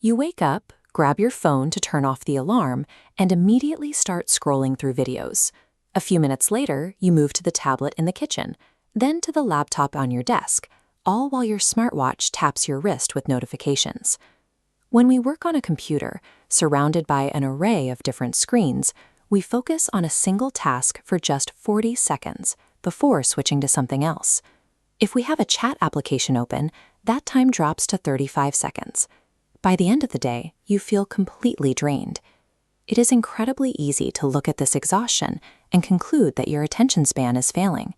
You wake up, grab your phone to turn off the alarm, and immediately start scrolling through videos. A few minutes later, you move to the tablet in the kitchen, then to the laptop on your desk, all while your smartwatch taps your wrist with notifications. When we work on a computer, surrounded by an array of different screens, we focus on a single task for just 40 seconds before switching to something else. If we have a chat application open, that time drops to 35 seconds. By the end of the day, you feel completely drained. It is incredibly easy to look at this exhaustion and conclude that your attention span is failing.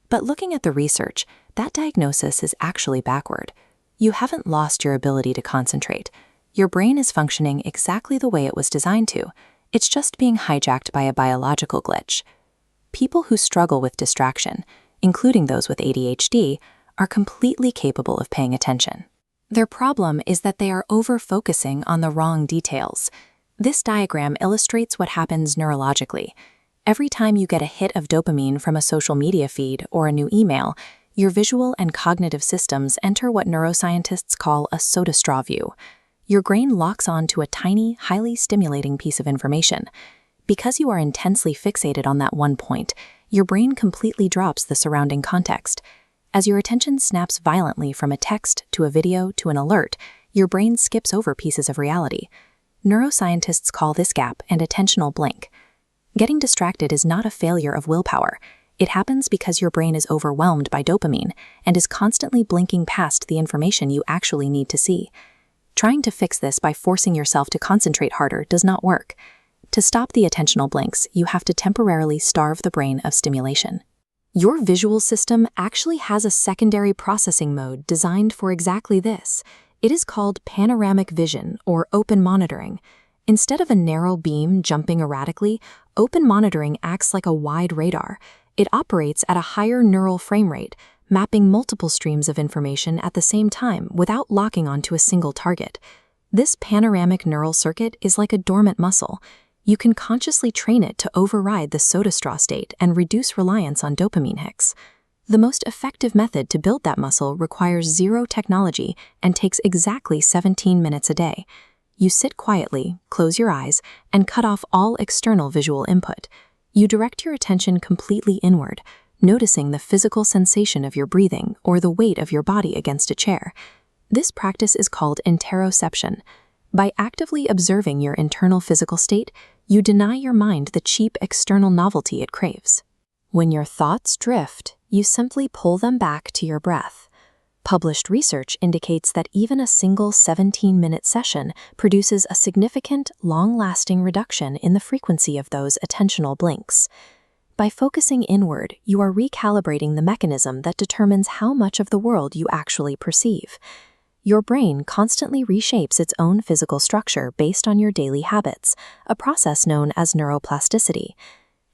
But looking at the research, that diagnosis is actually backward. You haven't lost your ability to concentrate. Your brain is functioning exactly the way it was designed to. It's just being hijacked by a biological glitch. People who struggle with distraction, including those with ADHD, are completely capable of paying attention. Their problem is that they are over-focusing on the wrong details. This diagram illustrates what happens neurologically. Every time you get a hit of dopamine from a social media feed or a new email, your visual and cognitive systems enter what neuroscientists call a soda straw view. Your brain locks on to a tiny, highly stimulating piece of information. Because you are intensely fixated on that one point, your brain completely drops the surrounding context. As your attention snaps violently from a text to a video to an alert, your brain skips over pieces of reality. Neuroscientists call this gap an attentional blink. Getting distracted is not a failure of willpower. It happens because your brain is overwhelmed by dopamine and is constantly blinking past the information you actually need to see. Trying to fix this by forcing yourself to concentrate harder does not work. To stop the attentional blinks, you have to temporarily starve the brain of stimulation. Your visual system actually has a secondary processing mode designed for exactly this. It is called panoramic vision or open monitoring. Instead of a narrow beam jumping erratically, open monitoring acts like a wide radar. It operates at a higher neural frame rate, mapping multiple streams of information at the same time without locking onto a single target. This panoramic neural circuit is like a dormant muscle. You can consciously train it to override the soda straw state and reduce reliance on dopamine hits. The most effective method to build that muscle requires zero technology and takes exactly 17 minutes a day. You sit quietly, close your eyes, and cut off all external visual input. You direct your attention completely inward, noticing the physical sensation of your breathing or the weight of your body against a chair. This practice is called interoception. By actively observing your internal physical state, you deny your mind the cheap external novelty it craves. When your thoughts drift, you simply pull them back to your breath. Published research indicates that even a single 17-minute session produces a significant, long-lasting reduction in the frequency of those attentional blinks. By focusing inward, you are recalibrating the mechanism that determines how much of the world you actually perceive. Your brain constantly reshapes its own physical structure based on your daily habits, a process known as neuroplasticity.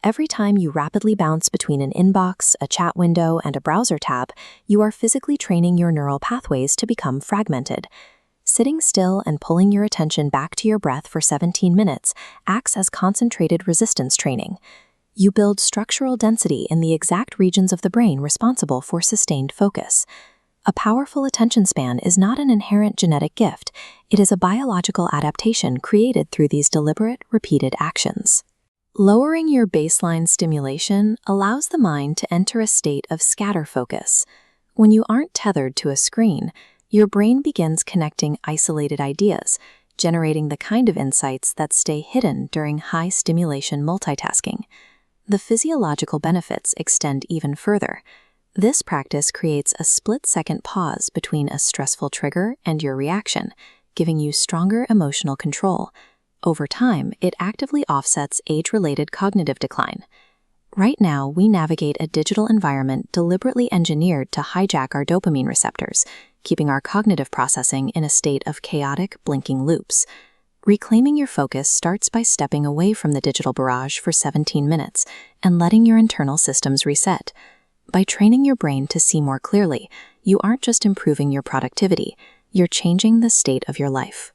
Every time you rapidly bounce between an inbox, a chat window, and a browser tab, you are physically training your neural pathways to become fragmented. Sitting still and pulling your attention back to your breath for 17 minutes acts as concentrated resistance training. You build structural density in the exact regions of the brain responsible for sustained focus. A powerful attention span is not an inherent genetic gift. It is a biological adaptation created through these deliberate, repeated actions. Lowering your baseline stimulation allows the mind to enter a state of scatter focus. When you aren't tethered to a screen, your brain begins connecting isolated ideas, generating the kind of insights that stay hidden during high-stimulation multitasking. The physiological benefits extend even further. This practice creates a split-second pause between a stressful trigger and your reaction, giving you stronger emotional control. Over time, it actively offsets age-related cognitive decline. Right now, we navigate a digital environment deliberately engineered to hijack our dopamine receptors, keeping our cognitive processing in a state of chaotic, blinking loops. Reclaiming your focus starts by stepping away from the digital barrage for 17 minutes and letting your internal systems reset. By training your brain to see more clearly, you aren't just improving your productivity, you're changing the state of your life.